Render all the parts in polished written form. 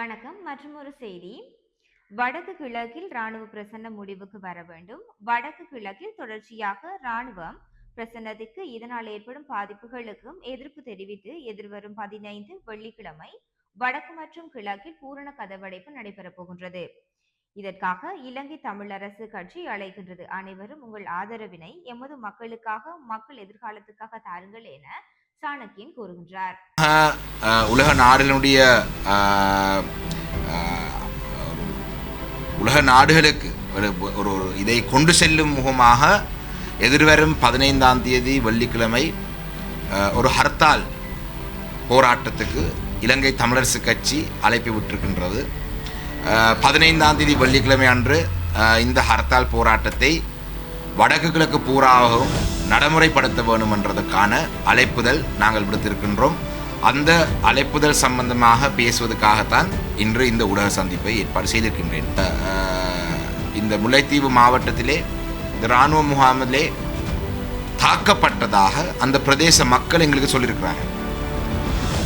வணக்கம். மற்றும் ஒரு செய்தி. வடக்கு கிழக்கில் ராணுவ பிரசன்னம் முடிவுக்கு வர வேண்டும். வடக்கு கிழக்கில் தொடர்ச்சியாக ராணுவம் பிரசன்னத்திற்கு இதனால் ஏற்படும் பாதிப்புகளுக்கும் எதிர்ப்பு தெரிவித்து எதிர்வரும் 15 வெள்ளிக்கிழமை வடக்கு மற்றும் கிழக்கில் பூரண கதவடைப்பு நடைபெறப் போகின்றது. இதற்காக இலங்கை தமிழரசு கட்சி அழைக்கின்றது. அனைவரும் உங்கள் ஆதரவினை எமது மக்களுக்காக, மக்கள் எதிர்காலத்துக்காக தாருங்கள் என சாணக்கியன் கூறுகின்றார். உலக நாடுகளுடைய உலக நாடுகளுக்கு ஒரு இதை கொண்டு செல்லும் முகமாக எதிர்வரும் 15ஆம் தேதி வெள்ளிக்கிழமை ஒரு ஹர்த்தால் போராட்டத்துக்கு இலங்கை தமிழரசு கட்சி அழைப்பு விட்டிருக்கின்றது. 15ஆம் தேதி வெள்ளிக்கிழமை அன்று இந்த ஹர்த்தால் போராட்டத்தை வடக்கு கிழக்கு பூராகவும் நடைமுறைப்படுத்த வேண்டும் என்றதற்கான அழைப்புதல் நாங்கள் விடுத்திருக்கின்றோம். அந்த அழைப்புதல் சம்பந்தமாக பேசுவதற்காகத்தான் இன்று இந்த ஊடக சந்திப்பை ஏற்பாடு செய்திருக்கின்றேன். இந்த முல்லைத்தீவு மாவட்டத்திலே இந்த இராணுவ முகாமிலே தாக்கப்பட்டதாக அந்த பிரதேச மக்கள் எங்களுக்கு சொல்லியிருக்கிறாங்க.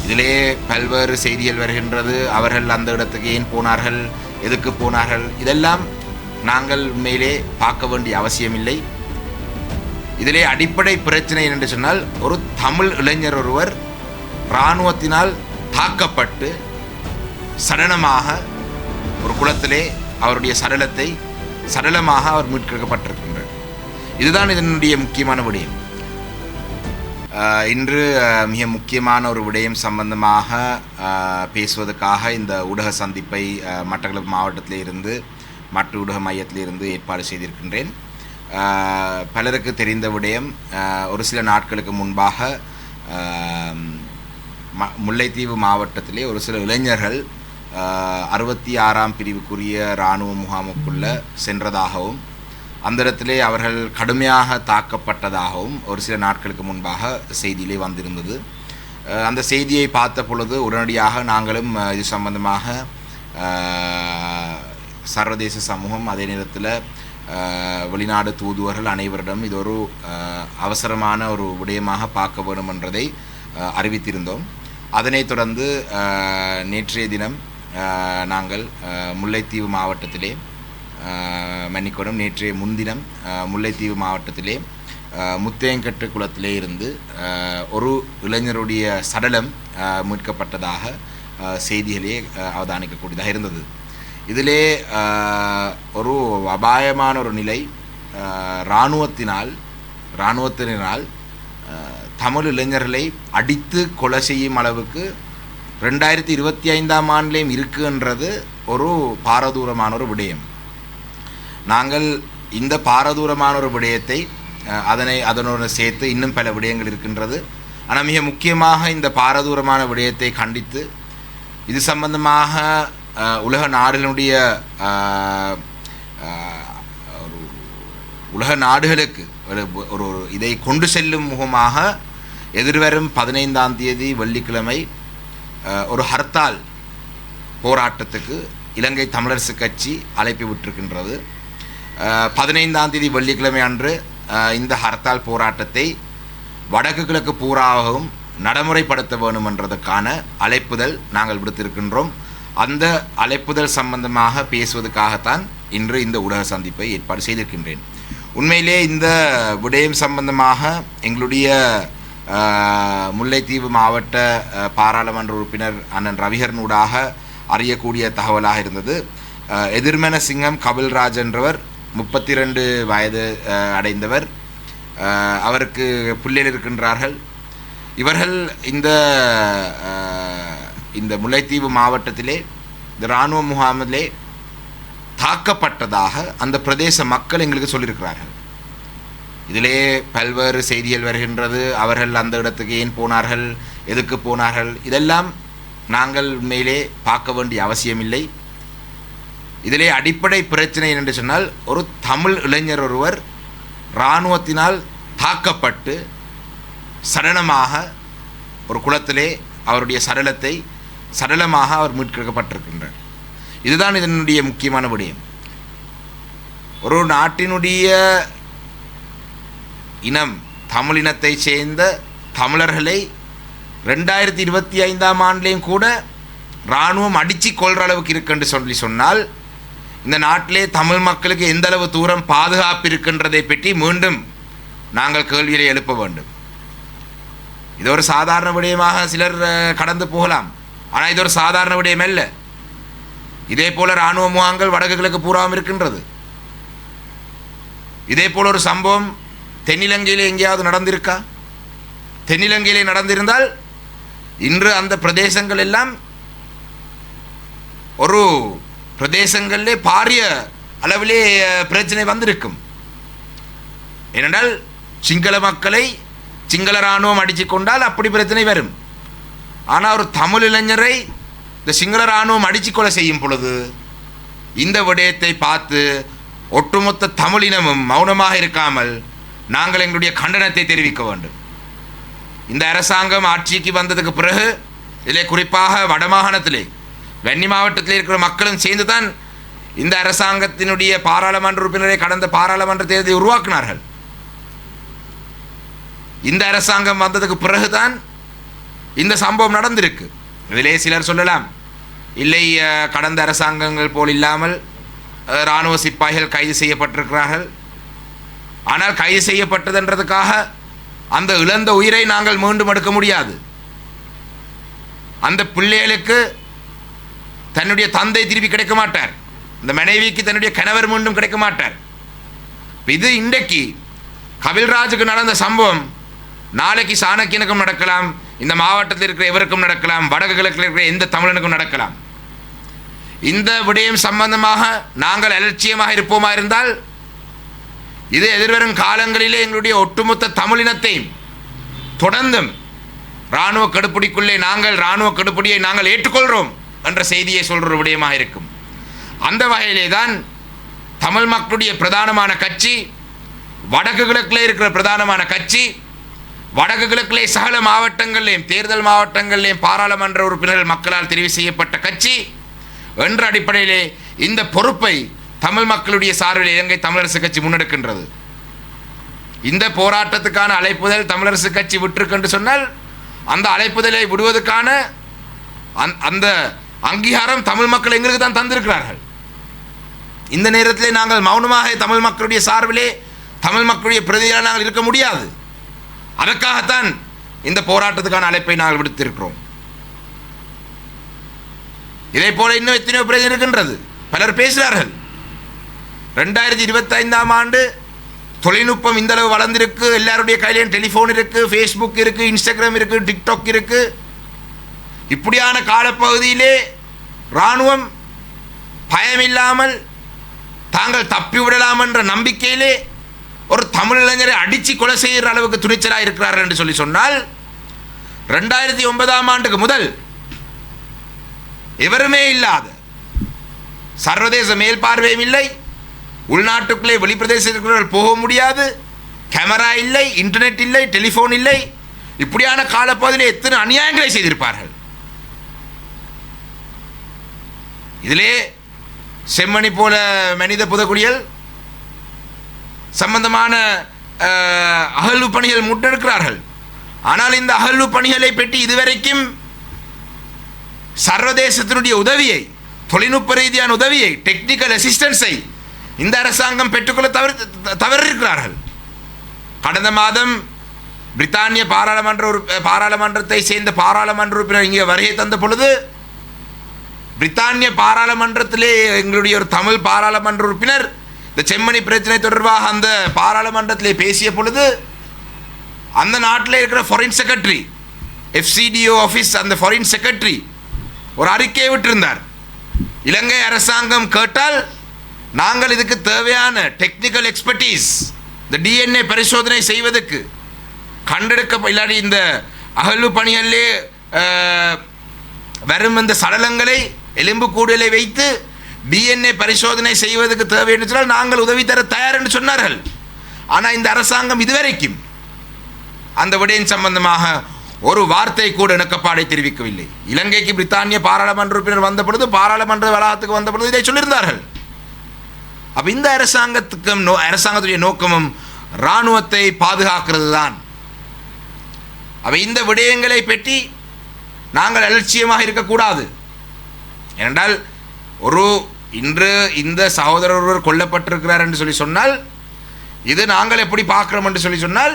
இதிலே பல்வேறு செய்திகள் வருகின்றது. அவர்கள் அந்த இடத்துக்கு ஏன் போனார்கள், எதுக்கு போனார்கள், இதெல்லாம் நாங்கள் உண்மையிலே பார்க்க வேண்டிய அவசியமில்லை. இதிலே அடிப்படை பிரச்சனை என்று சொன்னால், ஒரு தமிழ் இளைஞர் ஒருவர் இராணுவத்தினால் தாக்கப்பட்டு சடலமாக ஒரு குளத்திலே அவருடைய சடலமாக அவர் மீட்கப்பட்டிருக்கின்றார். இதுதான் இதனுடைய முக்கியமான விடயம். இன்று மிக முக்கியமான ஒரு விடயம் சம்பந்தமாக பேசுவதற்காக இந்த ஊடக சந்திப்பை மட்டக்களப்பு மாவட்டத்திலே இருந்து மற்ற ஊடக மையத்திலிருந்து ஏற்பாடு செய்திருக்கின்றேன். பலருக்கு தெரிந்த விடயம், ஒரு சில நாட்களுக்கு முன்பாக முல்லைத்தீவு மாவட்டத்திலே ஒரு சில இளைஞர்கள் 66ஆம் பிரிவுக்குரிய இராணுவ முகாமுக்குள்ளே சென்றதாகவும் அந்த இடத்திலே அவர்கள் கடுமையாக தாக்கப்பட்டதாகவும் ஒரு சில நாட்களுக்கு முன்பாக செய்தியிலே வந்திருந்தது. அந்த செய்தியை பார்த்த பொழுது உடனடியாக நாங்களும் இது சம்பந்தமாக சர்வதேச சமூகம், அதே நேரத்தில் வெளிநாடு தூதுவர்கள் அனைவரிடம் இது ஒரு அவசரமான ஒரு விடயமாக பார்க்க வேண்டும் என்றதை அறிவித்திருந்தோம். அதனைத் தொடர்ந்து நேற்றைய தினம் நாங்கள் முல்லைத்தீவு மாவட்டத்திலே நேற்றைய முன்தினம் முல்லைத்தீவு மாவட்டத்திலே முத்தையங்கட்டு குளத்திலே இருந்து ஒரு இளைஞருடைய சடலம் மீட்கப்பட்டதாக செய்திகளே அவதானிக்கக்கூடியதாக இருந்தது. இதிலே ஒரு அபாயமான ஒரு நிலை, இராணுவத்தினால் தமிழ் இளைஞர்களை அடித்து கொலை செய்யும் அளவுக்கு 2025ஆம் ஆண்டிலேயும் இருக்குன்றது ஒரு பாரதூரமான ஒரு விடயம். நாங்கள் இந்த பாரதூரமான ஒரு விடயத்தை அதனோடு சேர்த்து இன்னும் பல விடயங்கள் இருக்கின்றது. ஆனால் மிக முக்கியமாக இந்த பாரதூரமான விடயத்தை கண்டித்து இது சம்பந்தமாக உலக நாடுகளுடைய உலக நாடுகளுக்கு ஒரு இதை கொண்டு செல்லும் முகமாக எதிர்வரும் 15ஆம் தேதி வெள்ளிக்கிழமை ஒரு ஹர்த்தால் போராட்டத்துக்கு இலங்கை தமிழரசு கட்சி அழைப்பு விட்டிருக்கின்றது. 15ஆம் தேதி வெள்ளிக்கிழமை அன்று இந்த ஹர்த்தால் போராட்டத்தை வடக்கு கிழக்கு பூராகவும் நடைமுறைப்படுத்த வேண்டும் என்றதற்கான அழைப்புதல் நாங்கள் விடுத்திருக்கின்றோம். அந்த அழைப்புதல் சம்பந்தமாக பேசுவதற்காகத்தான் இன்று இந்த ஊடக சந்திப்பை ஏற்பாடு செய்திருக்கின்றேன். உண்மையிலே இந்த விடயம் சம்பந்தமாக எங்களுடைய முல்லைத்தீவு மாவட்ட பாராளுமன்ற உறுப்பினர் அண்ணன் ரவிகரனூடாக அறியக்கூடிய தகவலாக இருந்தது. எதிர்மன சிங்கம் கபில்ராஜ் என்றவர் 32 வயது அடைந்தவர். அவருக்கு பிள்ளைகள் இருக்கின்றார்கள். இவர்கள் இந்த முல்லைத்தீவு மாவட்டத்திலே இந்த இராணுவ முகாமிலே தாக்கப்பட்டதாக அந்த பிரதேச மக்கள் எங்களுக்கு சொல்லியிருக்கிறார்கள். இதிலே பல்வேறு செய்திகள் வருகின்றது. அவர்கள் அந்த இடத்துக்கு ஏன் போனார்கள், எதுக்கு போனார்கள், இதெல்லாம் நாங்கள் உண்மையிலே பார்க்க வேண்டிய அவசியமில்லை. இதிலே அடிப்படை பிரச்சனை என்று சொன்னால், ஒரு தமிழ் இளைஞர் ஒருவர் இராணுவத்தினால் தாக்கப்பட்டு சடலமாக ஒரு குளத்திலே அவருடைய சடலமாக அவர் மீட்கப்பட்டிருக்கின்றார். இதுதான் இதனுடைய முக்கியமான விடயம். ஒரு நாட்டினுடைய இனம், தமிழினத்தை சேர்ந்த தமிழர்களை 2025ஆம் ஆண்டிலேயும் கூட இராணுவம் அடித்து கொள்கிற அளவுக்கு இருக்குன்னு சொன்னால் இந்த நாட்டிலே தமிழ் மக்களுக்கு எந்த அளவு தூரம் பாதுகாப்பு இருக்கின்றதை பற்றி மீண்டும் நாங்கள் கேள்வியை எழுப்ப வேண்டும். இது ஒரு சாதாரண விடயமாக சிலர் கடந்து போகலாம். ஆனால் இது ஒரு சாதாரண விடயம் அல்ல. இதே போல இராணுவ முகாம்கள் வடக்கு கிழக்கு பூராவும் இருக்கின்றது. இதே போல ஒரு சம்பவம் தென்னிலங்கையில் எங்கேயாவது நடந்திருக்கா? தென்னிலங்கையிலே நடந்திருந்தால் இன்று அந்த பிரதேசங்கள் எல்லாம் ஒரு பிரதேசங்களிலே பாரிய அளவிலே பிரச்சனை வந்திருக்கும். ஏனென்றால் சிங்கள மக்களை சிங்கள இராணுவம் அடித்து கொண்டால் அப்படி பிரச்சனை வரும். ஆனால் ஒரு தமிழ் இளைஞரை இந்த சிங்கள இராணுவம் அடித்து கொலை செய்யும் பொழுது இந்த விடயத்தை பார்த்து ஒட்டுமொத்த தமிழினமும் மௌனமாக இருக்காமல் நாங்கள் எங்களுடைய கண்டனத்தை தெரிவிக்க வேண்டும். இந்த அரசாங்கம் ஆட்சிக்கு வந்ததுக்கு பிறகு இதிலே குறிப்பாக வடமாகாணத்திலே வன்னி மாவட்டத்தில் இருக்கிற மக்களும் சேர்ந்து தான் இந்த அரசாங்கத்தினுடைய பாராளுமன்ற உறுப்பினரை கடந்த பாராளுமன்ற தேர்தலை உருவாக்கினார்கள். இந்த அரசாங்கம் வந்ததுக்கு பிறகுதான் இந்த சம்பவம் நடந்திருக்கு. இதிலே சிலர் சொல்லலாம், இல்லை கடந்த அரசாங்கங்கள் போல் இல்லாமல் இராணுவ சிப்பாய்கள் கைது செய்யப்பட்டிருக்கிறார்கள். ஆனால் கைது செய்யப்பட்டதுன்றதுக்காக அந்த இழந்த உயிரை நாங்கள் மீண்டும் எடுக்க முடியாது. அந்த பிள்ளைகளுக்கு தன்னுடைய தந்தை திருப்பி கிடைக்க மாட்டார். அந்த மனைவிக்கு தன்னுடைய கணவர் மீண்டும் கிடைக்க மாட்டார். இது இன்றைக்கு கபில்ராஜுக்கு நடந்த சம்பவம் நாளைக்கு சாணக்கியனுக்கும் நடக்கலாம், இந்த மாவட்டத்தில் இருக்கிற எவருக்கும் நடக்கலாம், வடக்கு கிழக்கில் இருக்கிற எந்த தமிழனுக்கும் நடக்கலாம். இந்த விடயம் சம்பந்தமாக நாங்கள் அலட்சியமாக இருப்போமா இருந்தால் இது எதிர்வரும் காலங்களிலே எங்களுடைய ஒட்டுமொத்த தமிழினத்தையும் தொடர்ந்தும் இராணுவ கடுப்பிடிக்குள்ளே இராணுவ கடுப்பிடியை நாங்கள் ஏற்றுக்கொள்கிறோம் என்ற செய்தியை சொல்கிற விடயமாக இருக்கும். அந்த வகையிலே தான் தமிழ் மக்களுடைய பிரதானமான கட்சி, வடக்கு கிழக்கில் இருக்கிற பிரதானமான கட்சி, வடக்கு கிழக்கிலே சகல மாவட்டங்களிலேயும் தேர்தல் மாவட்டங்களிலேயும் பாராளுமன்ற உறுப்பினர்கள் மக்களால் தெரிவு செய்யப்பட்ட கட்சி என்ற அடிப்படையிலே இந்த பொறுப்பை தமிழ் மக்களுடைய சார்பில் இலங்கை தமிழரசு கட்சி முன்னெடுக்கின்றது. இந்த போராட்டத்துக்கான அழைப்புதல் தமிழரசு கட்சி விட்டிருக்கு சொன்னால் அந்த அழைப்புதலை விடுவதற்கான அந்த அங்கீகாரம் தமிழ் மக்கள் எங்களுக்கு தான் தந்திருக்கிறார்கள். இந்த நேரத்திலே நாங்கள் மௌனமாக தமிழ் மக்களுடைய சார்பிலே தமிழ் மக்களுடைய பிரதியாக நாங்கள் இருக்க முடியாது. அதற்காகத்தான் இந்த போராட்டத்துக்கான அழைப்பை நாங்கள் விடுத்திருக்கிறோம். இதே போல இன்னும் எத்தனையோ பிரச்சனை இருக்கின்றது. பலர் பேசுகிறார்கள், 2025ஆம் ஆண்டு தொழில்நுட்பம் இந்த அளவு வளர்ந்திருக்கு, எல்லாருடைய கையிலையும் டெலிஃபோன் இருக்கு, ஃபேஸ்புக் இருக்கு, இன்ஸ்டாகிராம் இருக்கு, டிக்டாக் இருக்கு. இப்படியான காலப்பகுதியிலே இராணுவம் பயமில்லாமல் தாங்கள் தப்பிவிடலாம் என்ற நம்பிக்கையிலே ஒரு தமிழ் இளைஞரை அடித்து கொலை செய்கிற அளவுக்கு துணிச்சலாக இருக்கிறார்கள் என்று சொன்னால் 2009ஆம் ஆண்டுக்கு முதல் எவருமே இல்லாத, சர்வதேச மேல்பார்வையும் இல்லை, உள்நாட்டுக்குள்ளே வெளிப்பிரதேசத்திற்குள் போக முடியாது, கேமரா இல்லை, இன்டர்நெட் இல்லை, டெலிஃபோன் இல்லை. இப்படியான காலப்பகுதியில் எத்தனை அநியாயங்களை செய்திருப்பார்கள். இதிலே செம்மணி போல மனித புதக்குடிகள் சம்பந்தமான அகழ்வு பணிகள் முன்னெடுக்கிறார்கள். ஆனால் இந்த அகழ்வு பணிகளை பற்றி இதுவரைக்கும் சர்வதேசத்தினுடைய உதவியை, தொழில்நுட்ப ரீதியான உதவியை, டெக்னிக்கல் அசிஸ்டன்ஸை இந்த அரசாங்கம் பெற்றுக்கொள்ள தவறிருக்கிறார்கள். கடந்த மாதம் பிரித்தானிய பாராளுமன்றத்தை சேர்ந்த பாராளுமன்ற உறுப்பினர் இங்கே வருகை தந்த பொழுது பிரித்தானிய பாராளுமன்றத்திலே எங்களுடைய ஒரு தமிழ் பாராளுமன்ற உறுப்பினர் இந்த செம்மணி பிரச்சனை தொடர்பாக அந்த பாராளுமன்றத்திலே பேசிய பொழுது அந்த நாட்டில் இருக்கிற ஃபாரின் செக்ரட்டரி, FCDO ஆஃபீஸ், அந்த ஃபாரின் செக்ரட்டரி ஒரு அறிக்கையை விட்டிருந்தார். இலங்கை அரசாங்கம் கேட்டால் நாங்கள் இதுக்கு தேவையான டெக்னிக்கல் எக்ஸ்பர்டீஸ், இந்த DNA பரிசோதனை செய்வதற்கு கண்டெடுக்க இல்லாடி இந்த அகழ்வு பணிகளிலே வரும் இந்த சடலங்களை எலும்பு கூடுதலை வைத்து DNA பரிசோதனை செய்வதற்கு தேவை என்று சொன்னால் நாங்கள் உதவி தர தயார் என்று சொன்னார்கள். ஆனால் இந்த அரசாங்கம் இதுவரைக்கும் அந்த விடயம் சம்பந்தமாக ஒரு வார்த்தை கூட இணக்கப்பாடை தெரிவிக்கவில்லை. இலங்கைக்கு பிரித்தானிய பாராளுமன்ற உறுப்பினர் வந்த பொழுது, பாராளுமன்ற வளாகத்துக்கு வந்த பொழுது இதை சொல்லியிருந்தார்கள். அப்போ இந்த அரசாங்கத்துடைய நோக்கமும் இராணுவத்தை பாதுகாக்கிறது தான். அப்போ இந்த விடயங்களை பற்றி நாங்கள் அலட்சியமாக இருக்கக்கூடாது. ஏனென்றால் இன்று இந்த சகோதரர் ஒருவர் கொல்லப்பட்டிருக்கிறார் என்று சொல்லி சொன்னால், இது நாங்கள் எப்படி பார்க்கிறோம் என்று சொல்லி சொன்னால்,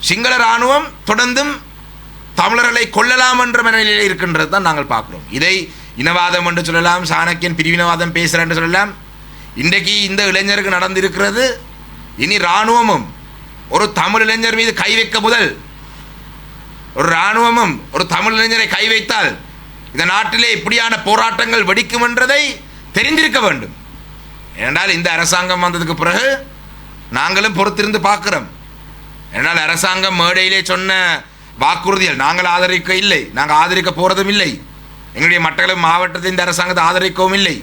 சிங்கள இராணுவம் தொடர்ந்தும் தமிழர்களை கொல்லலாம் என்ற மனநிலையில் இருக்கின்றது தான் நாங்கள் பார்க்கிறோம். இதை இனவாதம் என்று சொல்லலாம், சாணக்கியன் பிரிவினவாதம் பேசுகிறார் என்று சொல்லலாம். இன்றைக்கு இந்த இளைஞருக்கு நடந்திருக்கிறது. இனி இராணுவமும் ஒரு தமிழ் இளைஞர் மீது கை வைக்க முதல், ஒரு இராணுவமும் ஒரு தமிழ் இளைஞரை கை வைத்தால் இந்த நாட்டிலே இப்படியான போராட்டங்கள் வெடிக்கும் என்றதை தெரிந்திருக்க வேண்டும். ஏனென்றால் இந்த அரசாங்கம் வந்ததுக்கு பிறகு நாங்களும் பொறுத்திருந்து பார்க்கிறோம். ஏனால் அரசாங்கம் மேடையிலே சொன்ன வாக்குறுதிகள் நாங்கள் ஆதரிக்க இல்லை, நாங்கள் ஆதரிக்க போகிறதும் இல்லை. எங்களுடைய மட்டக்களப்பு மாவட்டத்தில் இந்த அரசாங்கத்தை ஆதரிக்கவும் இல்லை.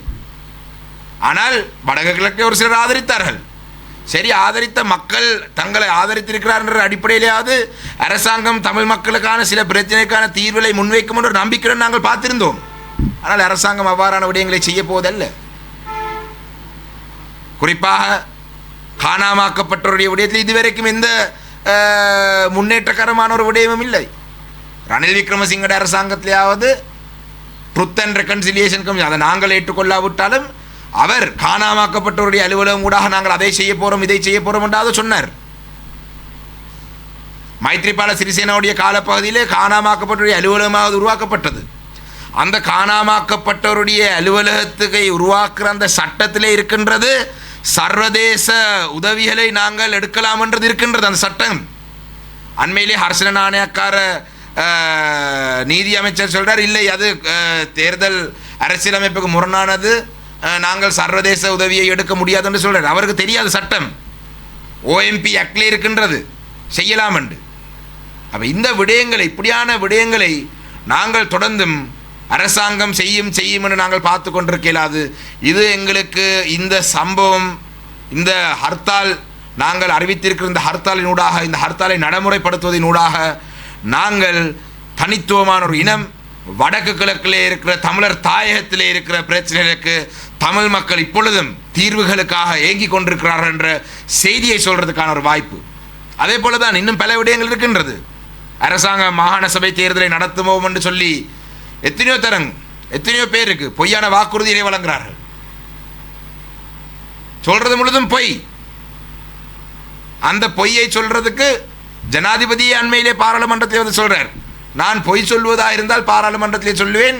ஆனால் வடக்கு கிழக்கே ஒரு சிலர் ஆதரித்தார்கள். சரி, ஆதரித்த மக்கள் தங்களை ஆதரித்திருக்கிறார் என்ற அடிப்படையிலேயாவது அரசாங்கம் தமிழ் மக்களுக்கான சில பிரச்சனைக்கான தீர்வுகளை முன்வைக்கும் என்ற நம்பிக்கையுடன் நாங்கள் பார்த்திருந்தோம். ஆனால் அரசாங்கம் அவ்வாறான விடயங்களை செய்ய போவதல்ல. குறிப்பாக காணாமாக்கப்பட்டவருடைய விடயத்தில் இதுவரைக்கும் எந்த முன்னேற்றகரமான ஒரு விடயமும் இல்லை. ரணில் விக்ரமசிங்கட அரசாங்கத்திலேயாவது ட்ருத் அண்ட் ரெக்கன்சிலியேஷன் கமிஷன், அதை நாங்கள் ஏற்றுக்கொள்ளாவிட்டாலும் அவர் காணாமாக்கப்பட்டவருடைய அலுவலகம் ஊடாக நாங்கள் அதை செய்ய போகிறோம் இதை செய்ய போகிறோம் என்றாவது சொன்னார். மைத்ரிபால சிறிசேனாவுடைய காலப்பகுதியிலே காணாமாக்கப்பட்டவருடைய அலுவலகமாக உருவாக்கப்பட்டது. அந்த காணாமாக்கப்பட்டவருடைய அலுவலகத்துக்கு உருவாக்குற அந்த சட்டத்திலே இருக்கின்றது, சர்வதேச உதவிகளை நாங்கள் எடுக்கலாம் என்றது இருக்கின்றது அந்த சட்டம். அண்மையிலே ஹர்ஷன நாணயக்கார நீதி அமைச்சர் சொல்றார், இல்லை அது தேர்தல் அரசியலமைப்புக்கு முரணானது, நாங்கள் சர்வதேச உதவியை எடுக்க முடியாது என்று சொல்றார். அவருக்கு தெரியாது சட்டம் OMP ஆக்ட்ல இருக்கின்றது, செய்யலாம் என்று. அப்ப இந்த விடயங்களை, இப்படியான விடயங்களை நாங்கள் தொடர்ந்தும் அரசாங்கம் செய்யும் என்று நாங்கள் பார்த்து கொண்டிருக்கலாது. இது எங்களுக்கு இந்த சம்பவம், இந்த ஹர்த்தால், நாங்கள் அறிவித்திருக்கிற இந்த ஹர்த்தாலினூடாக, இந்த ஹர்த்தாலை நடைமுறைப்படுத்துவதனூடாக நாங்கள் தனித்துவமான ஒரு இனம், வடக்கு கிழக்கிலே இருக்கிற தமிழர் தாயகத்திலே இருக்கிற பிரச்சனைகளுக்கு தமிழ் மக்கள் இப்பொழுதும் தீர்வுகளுக்காக ஏங்கி கொண்டிருக்கிறார்கள் என்ற செய்தியை சொல்றதுக்கான ஒரு வாய்ப்பு. அதே போலதான் இன்னும் பல விடயங்கள் இருக்கின்றது. அரசாங்கம் மாகாண சபை தேர்தலை நடத்துவோம் என்று சொல்லி எத்தனையோ பேருக்கு பொய்யான வாக்குறுதியை வழங்குகிறார்கள். சொல்றது முழுதும் பொய். அந்த பொய்யை சொல்றதுக்கு ஜனாதிபதியே அண்மையிலே பாராளுமன்றத்தில் வந்து சொல்றார், நான் பொய் சொல்வதா இருந்தால் பாராளுமன்றத்திலே சொல்லுவேன்,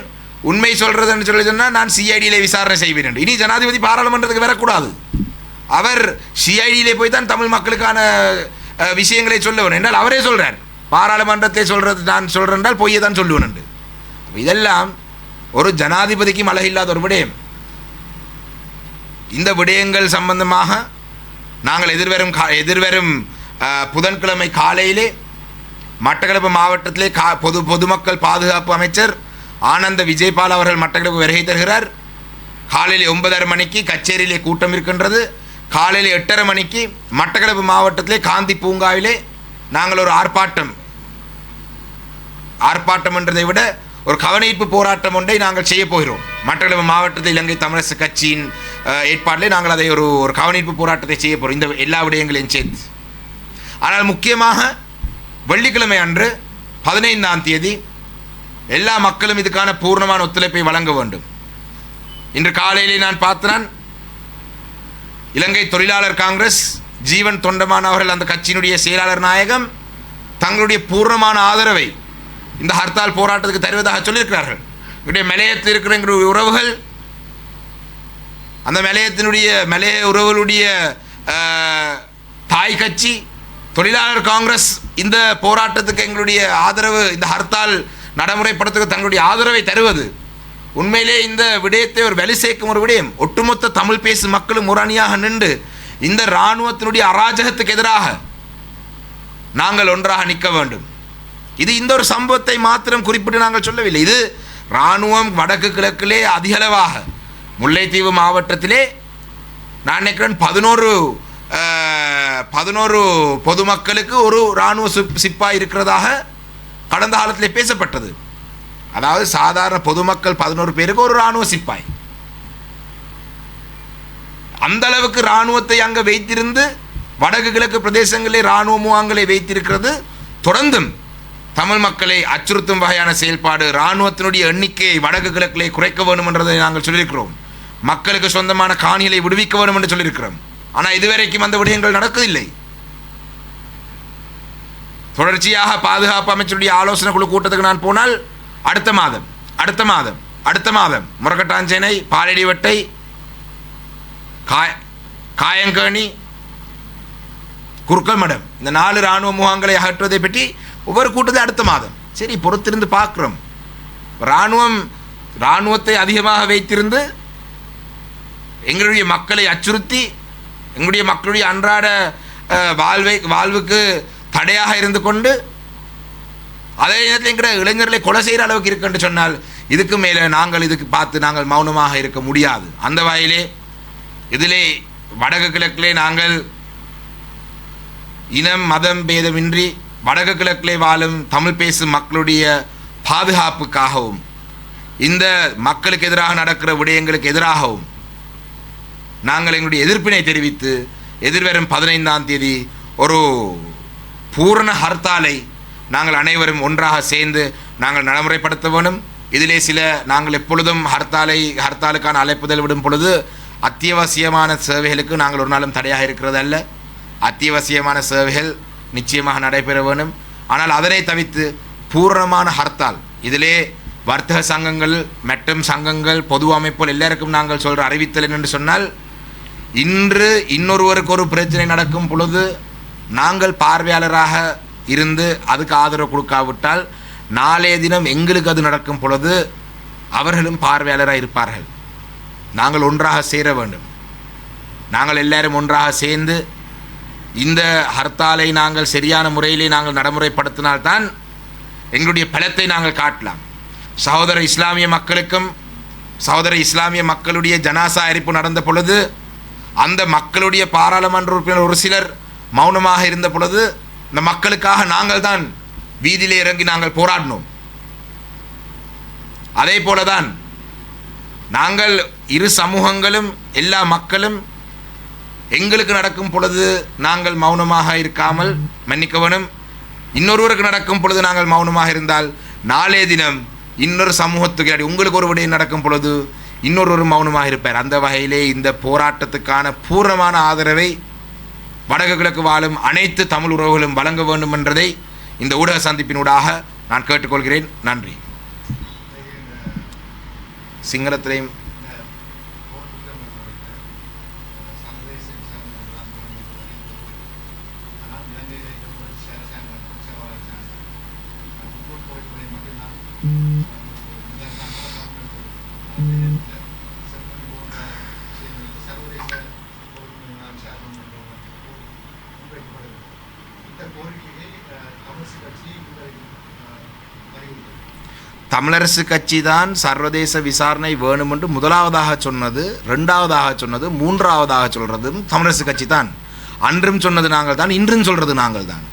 உண்மை சொல்றதுன்னு சொல்லி சொன்னால் நான் சிஐடியிலே விசாரணை செய்வேன் என்று. இனி ஜனாதிபதி பாராளுமன்றத்துக்கு வரக்கூடாது, அவர் சிஐடியிலே போய் தான் தமிழ் மக்களுக்கான விஷயங்களை சொல்லுவேன் என்றால் அவரே சொல்றார், பாராளுமன்றத்திலே சொல்றது நான் சொல்றேன் என்றால் பொய்யை தான் சொல்லுவேன் என்று. இதெல்லாம் ஒரு ஜனாதிபதிக்கு அழகில்லாத ஒரு விடயம். இந்த விடயங்கள் சம்பந்தமாக நாங்கள் எதிர்வரும் புதன்கிழமை காலையிலே மட்டக்களப்பு மாவட்டத்திலே பொதுமக்கள் பாதுகாப்பு அமைச்சர் ஆனந்த விஜயபால் அவர்கள் மட்டக்களப்பு வருகை தருகிறார். காலையில் 9:30 மணிக்கு கச்சேரியிலே கூட்டம் இருக்கின்றது. காலையில் 8:30 மணிக்கு மட்டக்களப்பு மாவட்டத்திலே காந்தி பூங்காவிலே நாங்கள் ஒரு ஆர்ப்பாட்டம் என்றதை விட ஒரு கவனிப்பு போராட்டம் ஒன்றை நாங்கள் செய்ய போகிறோம். மட்டக்களப்பு மாவட்டத்தில் இலங்கை தமிழரசு கட்சியின் ஏற்பாட்டிலே நாங்கள் அதை ஒரு கவனிப்பு போராட்டத்தை செய்ய போகிறோம், இந்த எல்லா விடயங்களையும் சேர்த்து. ஆனால் முக்கியமாக வெள்ளிக்கிழமை அன்று 15ஆம் தேதி எல்லா மக்களும் இதுக்கான பூர்ணமான ஒத்துழைப்பை வழங்க வேண்டும். இன்று காலையிலே நான் பார்த்தேன், இலங்கை தொழிலாளர் காங்கிரஸ் ஜீவன் தொண்டமான் அவர்கள், அந்த கட்சியினுடைய செயலாளர் நாயகம், தங்களுடைய பூர்ணமான ஆதரவை இந்த ஹர்த்தால் போராட்டத்துக்கு தருவதாக சொல்லியிருக்கிறார்கள். இவருடைய மலையத்தில் இருக்கிற எங்களுடைய உறவுகள், அந்த மலைய உறவுகளுடைய தாய் கட்சி தொழிலாளர் காங்கிரஸ் இந்த போராட்டத்துக்கு எங்களுடைய ஆதரவு, இந்த ஹர்த்தால் நடைமுறைப்படுத்த தங்களுடைய ஆதரவை தருவது உண்மையிலே இந்த விடயத்தை ஒரு வலி சேர்க்கும் ஒரு விடயம். ஒட்டுமொத்த தமிழ் பேசும் மக்களும் ஒரு அணியாக நின்று இந்த இராணுவத்தினுடைய அராஜகத்துக்கு எதிராக நாங்கள் ஒன்றாக நிற்க வேண்டும். இது இந்த ஒரு சம்பவத்தை மாத்திரம் குறிப்பிட்டு நாங்கள் சொல்லவில்லை. இது இராணுவம் வடக்கு கிழக்கிலே அதிகளவாக முல்லைத்தீவு மாவட்டத்திலே நான் நினைக்கிறேன் 11 பொதுமக்களுக்கு ஒரு இராணுவ சிப்பாய் இருக்கிறதாக கடந்த காலத்திலே பேசப்பட்டது. அதாவது சாதாரண பொதுமக்கள் 11 பேருக்கு ஒரு இராணுவ சிப்பாய். அந்த அளவுக்கு இராணுவத்தை அங்கே வைத்திருந்து வடக்கு கிழக்கு பிரதேசங்களிலே இராணுவ முகாம்களை வைத்திருக்கிறது தொடர்ந்தும் தமிழ் மக்களை அச்சுறுத்தும் வகையான செயல்பாடு, இராணுவத்தினுடைய எண்ணிக்கையை வடக்கு கிழக்கிலே குறைக்க வேண்டும் என்றதை நாங்கள் சொல்லியிருக்கிறோம். மக்களுக்கு சொந்தமான காணிகளை விடுவிக்க வேண்டும் என்று சொல்லியிருக்கிறோம். ஆனால் இதுவரைக்கும் அந்த விடயங்கள் நடக்கவில்லை. தொடர்ச்சியாக பாதுகாப்பு அமைச்சருடைய ஆலோசனை குழு கூட்டத்துக்கு நான் போனால் அடுத்த மாதம் முரக்கட்டாஞ்சேனை, பாலடிவட்டை, காயங்கேணி, குறுக்கல் மடம் இந்த 4 இராணுவ முகாம்களை அகற்றுவதை பற்றி ஒவ்வொரு கூட்டத்தை அடுத்த மாதம். சரி, பொறுத்திருந்து பார்க்கிறோம். இராணுவத்தை அதிகமாக வைத்திருந்து எங்களுடைய மக்களை அச்சுறுத்தி எங்களுடைய மக்களுடைய அன்றாட வாழ்வுக்கு தடையாக இருந்து கொண்டு அதே நேரத்தில் என்கிற இளைஞர்களை கொலை செய்கிற அளவுக்கு இருக்கு என்று சொன்னால் இதுக்கு மேலே இதுக்கு பார்த்து நாங்கள் மௌனமாக இருக்க முடியாது. அந்த வகையிலே இதிலே வடக்கு கிழக்கிலே நாங்கள் இனம் மதம் பேதமின்றி வடக்கு கிழக்கிலே வாழும் தமிழ் பேசும் மக்களுடைய பாதுகாப்புக்காகவும் இந்த மக்களுக்கு எதிராக நடக்கிற விடயங்களுக்கு எதிராகவும் நாங்கள் எங்களுடைய எதிர்ப்பினை தெரிவித்து எதிர்வரும் 15ஆம் தேதி ஒரு பூரண ஹர்த்தாலை நாங்கள் அனைவரும் ஒன்றாக சேர்ந்து நாங்கள் நடைமுறைப்படுத்த வேண்டும். இதிலே நாங்கள் எப்பொழுதும் ஹர்த்தாலுக்கான அழைப்புதல் விடும் பொழுது அத்தியாவசியமான சேவைகளுக்கு நாங்கள் ஒரு நாளும் தடையாக இருக்கிறது அல்ல. அத்தியாவசியமான சேவைகள் நிச்சயமாக நடைபெற வேண்டும். ஆனால் அதனை தவிர்த்து பூரணமான ஹர்த்தால், இதிலே வர்த்தக சங்கங்கள் மற்றும் சங்கங்கள் பொது அமைப்புகள் எல்லாருக்கும் நாங்கள் சொல்கிற அறிவித்தல் என்னென்று சொன்னால், இன்று இன்னொருவருக்கு ஒரு பிரச்சனை நடக்கும் பொழுது நாங்கள் பார்வையாளராக இருந்து அதுக்கு ஆதரவு கொடுக்காவிட்டால் நாளைய தினம் எங்களுக்கு அது நடக்கும் பொழுது அவர்களும் பார்வையாளராக இருப்பார்கள். நாங்கள் ஒன்றாக சேர வேண்டும். நாங்கள் எல்லாரும் ஒன்றாக சேர்ந்து இந்த ஹர்த்தாலை நாங்கள் சரியான முறையிலே நாங்கள் நடைமுறைப்படுத்தினால்தான் எங்களுடைய பலத்தை நாங்கள் காட்டலாம். சகோதர இஸ்லாமிய மக்களுடைய ஜனாசா எரிப்பு நடந்த பொழுது அந்த மக்களுடைய பாராளுமன்ற உறுப்பினர் ஒரு சிலர் மௌனமாக இருந்த பொழுது இந்த மக்களுக்காக நாங்கள் தான் வீதியிலே இறங்கி நாங்கள் போராடினோம். அதே போலதான் நாங்கள் இரு சமூகங்களும் எல்லா மக்களும் எங்களுக்கு நடக்கும் பொழுது நாங்கள் மௌனமாக இருக்காமல் மன்னிக்கவனும், இன்னொருவருக்கு நடக்கும் பொழுது நாங்கள் மௌனமாக இருந்தால் நாளைய தினம் இன்னொரு சமூகத்துக்கு உங்களுக்கு ஒரு விடயம் நடக்கும் பொழுது இன்னொரு மௌனமாக இருப்பார். அந்த வகையிலே இந்த போராட்டத்துக்கான பூர்ணமான ஆதரவை வடக்கு கிழக்கு வாழும் அனைத்து தமிழ் உறவுகளும் வழங்க வேண்டும் என்றதை இந்த ஊடக சந்திப்பினூடாக நான் கேட்டுக்கொள்கிறேன். நன்றி. சிங்களத்திலையும் தமிழரசு கட்சி தான் சர்வதேச விசாரணை வேணும் என்று முதலாவதாக சொன்னது, இரண்டாவதாக சொன்னது, மூன்றாவதாக சொல்றதும் தமிழரசு கட்சி தான். அன்றும் சொன்னது நாங்கள் தான், இன்றும் சொல்றது நாங்கள் தான்.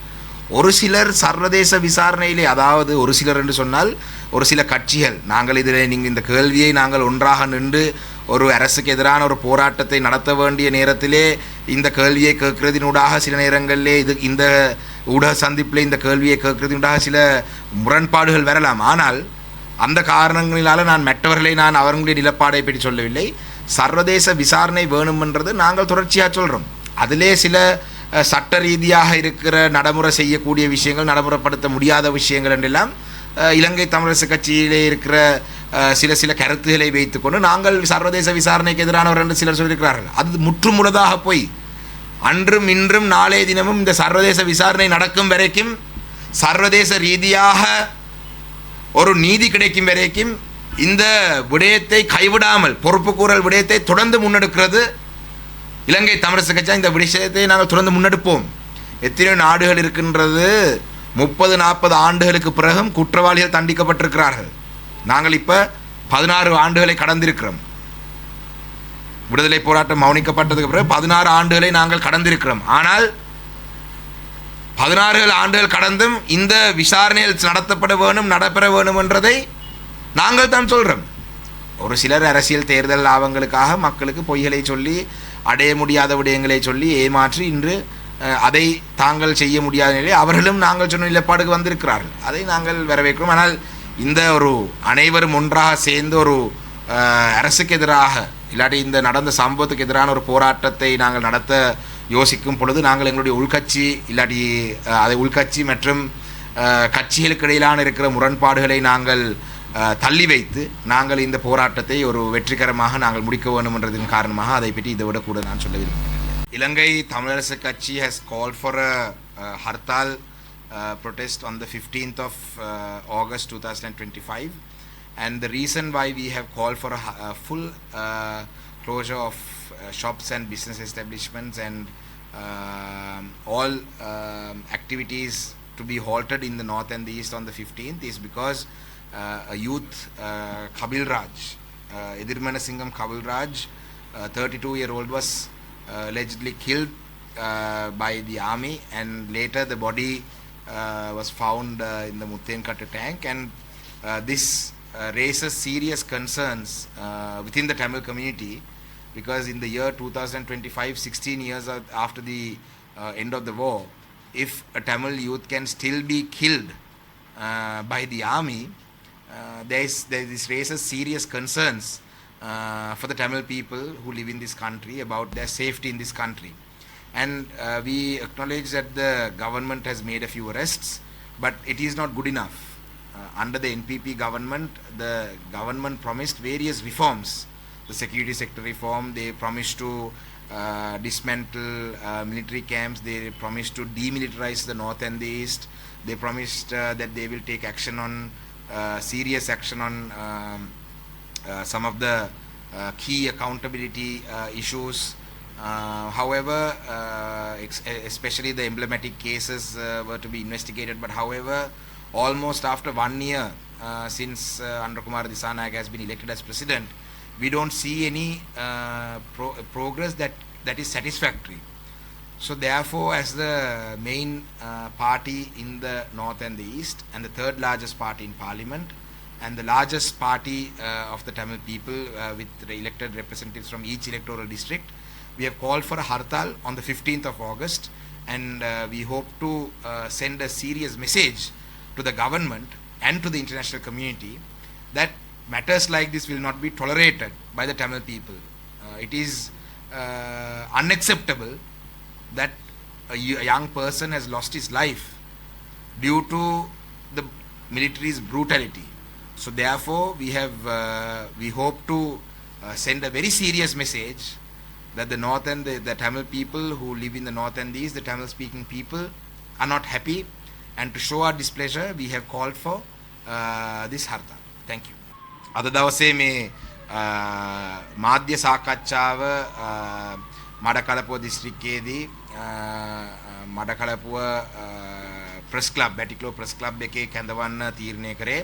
ஒரு சிலர் சர்வதேச விசாரணையிலே, அதாவது ஒரு சிலர் என்று சொன்னால் ஒரு சில கட்சிகள், நாங்கள் இதில் நீங்கள் இந்த கேள்வியை நாங்கள் ஒன்றாக நின்று ஒரு அரசுக்கு எதிரான ஒரு போராட்டத்தை நடத்த வேண்டிய நேரத்திலே இந்த கேள்வியை கேட்கறதினூடாக சில நேரங்களிலே இந்த ஊடக சந்திப்பில் இந்த கேள்வியை கேட்கறதினூடாக சில முரண்பாடுகள் வரலாம். ஆனால் அந்த காரணங்களினால நான் அவர்களுடைய நிலப்பாடை பற்றி சொல்லவில்லை. சர்வதேச விசாரணை வேணுமென்றது நாங்கள் தொடர்ச்சியாக சொல்கிறோம். அதிலே சில சட்ட ரீதியாக இருக்கிற நடைமுறை செய்யக்கூடிய விஷயங்கள், நடைமுறைப்படுத்த முடியாத விஷயங்கள் என்றெல்லாம் இலங்கை தமிழரசு கட்சியிலே இருக்கிற சில கருத்துக்களை வைத்துக்கொண்டு நாங்கள் சர்வதேச விசாரணைக்கு எதிரானவர் என்று சிலர் சொல்லியிருக்கிறார்கள். அது முற்றுமுழுதாக போய் அன்றும் இன்றும் நாளைய தினமும் இந்த சர்வதேச விசாரணை நடக்கும் வரைக்கும், சர்வதேச ரீதியாக ஒரு நீதி கிடைக்கும் வரைக்கும் இந்த விடயத்தை கைவிடாமல் பொறுப்புக்கூறல் விடயத்தை தொடர்ந்து முன்னெடுக்கிறது இலங்கை தமிழரசு கட்சி. இந்த விஷயத்தை நாங்கள் தொடர்ந்து முன்னெடுப்போம். எத்தனையோ நாடுகள் இருக்கின்றது, 30-40 ஆண்டுகளுக்கு பிறகும் குற்றவாளிகள் தண்டிக்கப்பட்டிருக்கிறார்கள். நாங்கள் இப்போ 16 ஆண்டுகளை கடந்திருக்கிறோம். விடுதலை போராட்டம் மௌனிக்கப்பட்டதுக்கு பிறகு 16 ஆண்டுகளை நாங்கள் கடந்திருக்கிறோம். ஆனால் 16 ஆண்டுகள் கடந்தும் இந்த விசாரணைகள் நடத்தப்பட வேணும், நடைபெற வேணும் என்றதை நாங்கள் தான் சொல்கிறோம். ஒரு சிலர் அரசியல் தேர்தல் லாபங்களுக்காக மக்களுக்கு பொய்களை சொல்லி அடைய முடியாத விடயங்களை சொல்லி ஏமாற்றி இன்று அதை தாங்கள் செய்ய முடியாத நிலையில் அவர்களும் நாங்கள் சொன்ன நிலைப்பாடுக்கு வந்திருக்கிறார்கள். அதை நாங்கள் வரவேற்கிறோம். ஆனால் இந்த ஒரு அனைவரும் ஒன்றாக சேர்ந்து ஒரு அரசுக்கு எதிராக இல்லாட்டி இந்த நடந்த சம்பவத்துக்கு எதிரான ஒரு போராட்டத்தை நாங்கள் நடத்த யோசிக்கும் பொழுது நாங்கள் எங்களுடைய உள்கட்சி இல்லாட்டி அதை உள்கட்சி மற்றும் கட்சிகளுக்கு இடையிலான இருக்கிற முரண்பாடுகளை நாங்கள் தள்ளி வைத்து நாங்கள் இந்த போராட்டத்தை ஒரு வெற்றிகரமாக நாங்கள் முடிக்க வேண்டும் என்றதன் காரணமாக அதை பற்றி இதை விட கூட நான் சொல்ல விரும்புகிறேன். இலங்கை தமிழரசு கட்சி has called for a hartal protest on the 15th of August 2025, and the reason why we have called for a full closure of shops and business establishments and all activities to be halted in the north and the east on the 15th is because a youth, Kabil Raj, Edirmana Singham Kabil Raj, 32-year-old, was allegedly killed by the army, and later the body was found in the Muthenkatta tank, and this raises serious concerns within the Tamil community, because in the year 2025, 16 years after the end of the war, if a Tamil youth can still be killed by the army, this raises serious concerns for the Tamil people who live in this country about their safety in this country. And we acknowledge that the government has made a few arrests, but it is not good enough. Under the NPP government, the government promised various reforms. The security sector reform, they promised to dismantle military camps, they promised to demilitarize the north and the east, they promised that they will take action on serious action on some of the key accountability issues. However, especially the emblematic cases were to be investigated, but however, almost after 1 year since Andrakumara Dissanayake has been elected as president, we don't see any progress that is satisfactory. So therefore, as the main party in the north and the east, and the third largest party in parliament, and the largest party of the Tamil people with the elected representatives from each electoral district, we have called for a hartal on the 15th of August, and we hope to send a serious message to the government and to the international community that matters like this will not be tolerated by the Tamil people. It is unacceptable that a young person has lost his life due to the military's brutality. So therefore, we hope to send a very serious message that the north and the Tamil people who live in the north and the east, the Tamil speaking people, are not happy, and to show our displeasure, we have called for this hartal. Thank you. අද දවසේ මේ මාධ්‍ය සාකච්ඡාව මඩකලපුව දිස්ත්‍රික්කයේදී Madakalapuwa press club Batticaloa press club එකේ කැඳවන්න තීරණය කරේ.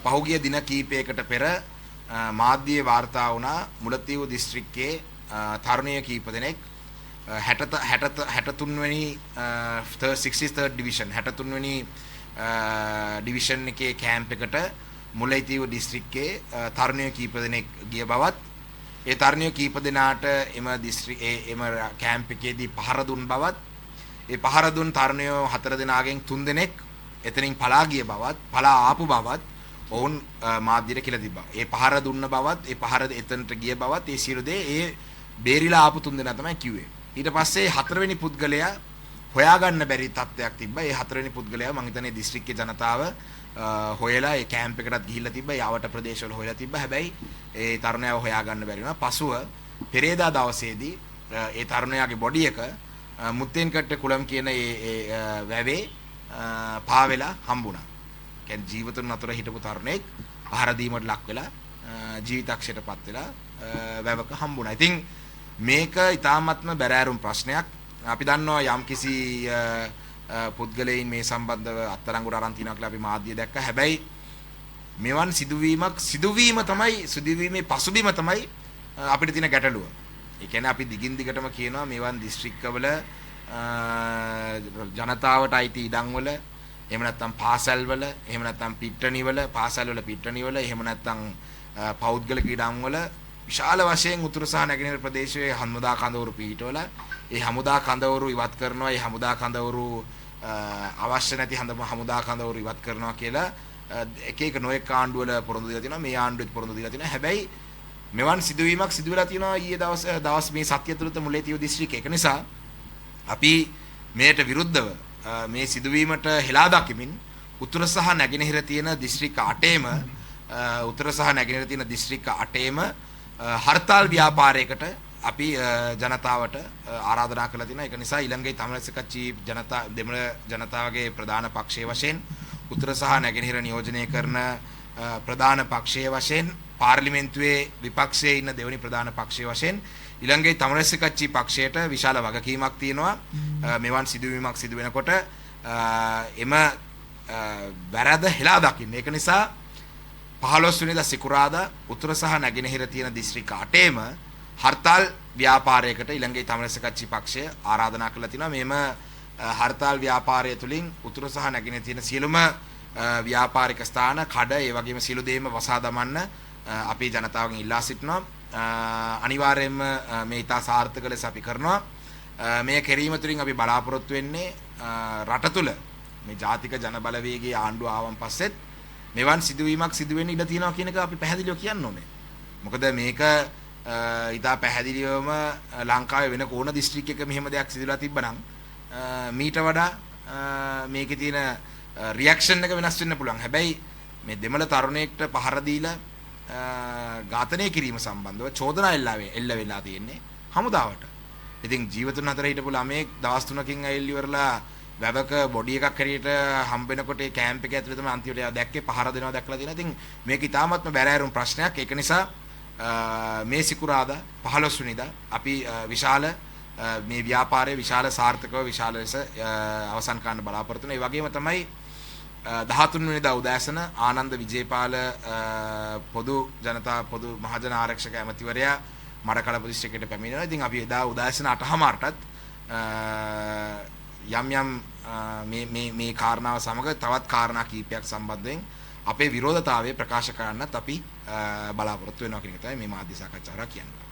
පහුගිය දින කීපයකට පෙර මාධ්‍ය වාර්තා වුණා මුලතිව් දිස්ත්‍රික්කයේ තරුණිය කීප දෙනෙක් 63 වෙනි 63rd division 63 වෙනි division එකේ කැම්ප් එකට මුලතිව් දිස්ත්‍රික්කයේ තරුණිය කීප දෙනෙක් ගිය බවත්, ඒ තරුණිය කීප දෙනාට එම කැම්ප් එකේදී පහර දුන් බවත්, ඒ පහර දුන් තරුණියෝ 4 දෙනාගෙන් 3 දෙනෙක් එතනින් පලා ගිය බවත්, පලා ආපු බවත් ඔවුන් මාධ්‍යයට කියලා තිබ්බා. ඒ පහර දුන්න බවත්, ඒ පහර එතනට ගිය බවත්, ඒ සියලු දේ ඒ බේරිලා ආපු 3 දෙනා තමයි කිව්වේ. ඊට පස්සේ 4 වෙනි පුද්ගලයා හොයාගන්න බැරි තත්ත්වයක් තිබ්බා. ඒ 4 වෙනි පුද්ගලයා මං හිතන්නේ දිස්ත්‍රික්කයේ ජනතාව හොයලා ඒ කැම්ප් එකටත් ගිහිල්ලා තිබ්බා. යාවට ප්‍රදේශවල හොයලා තිබ්බා. හැබැයි ඒ තරුණයාව හොයාගන්න බැරි වුණා. පසුව පෙරේදා දවසේදී ඒ තරුණයාගේ බොඩි එක මුත්තේන්කට්ට කුලම් කියන ඒ වැවේ පාවෙලා හම්බුණා. කියන්නේ ජීවිතුන් අතර හිටපු තරුණෙක් පහර දීමට ලක් වෙලා ජීවිතක්ෂයටපත් වෙලා වැවක හම්බුණා. ඉතින් මේක ඊ타ත්ම බැරෑරුම් ප්‍රශ්නයක්. අපි දන්නවා යම්කිසි පුද්ගලයන් මේ සම්බන්ධව අත්අඩංගුවට අරන් තියනවා කියලා අපි මාධ්‍ය දැක්කා. හැබැයි මෙවන් සිදුවීමේ පසුබිම තමයි අපිට තියෙන ගැටලුව. ඒ කියන්නේ අපි දිගින් දිගටම කියනවා මෙවන් දිස්ත්‍රික්කවල ජනතාවට අයිති ඉඩම්වල, එහෙම නැත්නම් පාසල්වල, එහෙම නැත්නම් පිට්ටනිවල, පාසල්වල පිට්ටනිවල, එහෙම නැත්නම් පෞද්ගලික ඉඩම්වල විශාල වශයෙන් උතුරු සහ නැගෙනහිර ප්‍රදේශයේ හමුදා කඳවුරු පිහිටවලා ඒ හමුදා කඳවුරු ඉවත් කරනවා. ඒ හමුදා කඳවුරු අවශ්‍ය නැති හමුදා කඳවුරු ඉවත් කරනවා කියලා එක එක නොයෙක් ආණ්ඩු වල පොරොන්දු දීලා තියෙනවා. මේ ආණ්ඩුවෙත් පොරොන්දු දීලා තියෙනවා. හැබැයි මෙවන් සිදුවීමක් සිදු වෙලා තියෙනවා ඊයේ දවස් මේ සත්‍ය තුළත මුල්ලේතිව දිස්ත්‍රික්කය. ඒක නිසා අපි මේට විරුද්ධව මේ සිදුවීමට හෙලා දකිමින් උතුර සහ නැගෙනහිර තියෙන දිස්ත්‍රික්ක 8ේම උතුර සහ නැගෙනහිර තියෙන දිස්ත්‍රික්ක 8ේම හර්තාල් ව්‍යාපාරයකට අපි ජනතාවට ආරාධනා කළා තියෙනවා. ඒක නිසා ඊළඟේ තමිල්සෙ කච්චි දෙමළ ජනතාවගේ ප්‍රධාන පක්ෂයේ වශයෙන් උතුර සහ නැගෙනහිර නියෝජනය කරන ප්‍රධාන පක්ෂයේ වශයෙන් පාර්ලිමේන්තුවේ විපක්ෂයේ ඉන්න දෙවෙනි ප්‍රධාන පක්ෂයේ වශයෙන් ඊළඟේ තමිල්සෙ කච්චි පක්ෂයට විශාල වගකීමක් තියෙනවා. මෙවන් සිදුවීමක් සිදු වෙනකොට එම වැරැද්ද හෙලා දකින්න. ඒක නිසා 15 වෙනිදා සිකුරාදා උතුර සහ නැගෙනහිර තියෙන දිස්ත්‍රික්ක 8ේම හර්තාල් ව්‍යාපාරයකට ඊළඟේ තමිල්සෙ කච්චි පක්ෂය ආරාධනා කළා තිනවා. මේම හර්තාල් ව්‍යාපාරය තුලින් උතුර සහ නැගෙනහිර තියෙන සියලුම ව්‍යාපාරික ස්ථාන කඩ ඒ වගේම සියලු දේම වසා දමන්න අපි ජනතාවගෙන් ඉල්ලා සිටිනවා. අනිවාර්යයෙන්ම මේ ඉතා සාර්ථක ලෙස අපි කරනවා. මේ කිරීම තුලින් අපි බලාපොරොත්තු වෙන්නේ රට තුල මේ ජාතික ජන බලවේගයේ ආණ්ඩුව ආවන් පස්සෙත් මෙවන් සිදුවීමක් සිදු වෙන්න ඉඩ තියෙනවා කියන එක අපි පැහැදිලිව කියන්න ඕනේ. මොකද මේක ඉතා පැහැදිලිවම ලංකාවේ වෙන කොන දිස්ත්‍රික්කයක මෙහෙම දෙයක් සිදුලා තිබ්බනම් මීට වඩා මේකේ තියෙන රියැක්ෂන් එක වෙනස් වෙන්න පුළුවන්. හැබැයි මේ දෙමළ තරුණයෙක්ට පහර දීලා ඝාතනය කිරීම සම්බන්ධව චෝදනා එල්ල වෙලා තියෙන්නේ හමුදාවට. ඉතින් ජීවිතුන් අතර හිටපු ළමයෙක් දවස් 3කින් ඇවිල්ලි ඉවරලා වැවක බොඩි එකක් හරියට හම්බ වෙනකොට ඒ කැම්ප් එක ඇතුලේ තමයි අන්තිමට එයා දැක්කේ පහර දෙනවා දැක්ලා තියෙනවා. ඉතින් මේක ඉතාමත්ම බැරෑරුම් ප්‍රශ්නයක්. ඒක නිසා මේ සිකුරාදා 15 වෙනිදා අපි විශාල මේ ව්‍යාපාරයේ විශාල සාර්ථකව විශාල ලෙස අවසන් කරන්න බලාපොරොත්තු වෙනවා. ඒ වගේම තමයි 13 වෙනිදා උදෑසන ආනන්ද විජේපාල පොදු මහජන ආරක්ෂක ඇමතිවරයා මඩකලපු දිස්ත්‍රික්කයට පැමිණෙනවා. ඉතින් අපි එදා උදෑසන 8:00ටත් යම් මේ කාරණාව සමග තවත් කාරණා කීපයක් සම්බන්ධයෙන් අපේ විරෝධතාවය ප්‍රකාශ කරන්නත් අපි බලාපොරොත්තු වෙනවා කියන එක තමයි මේ මාධ්‍ය සාකච්ඡාව කියන්නේ.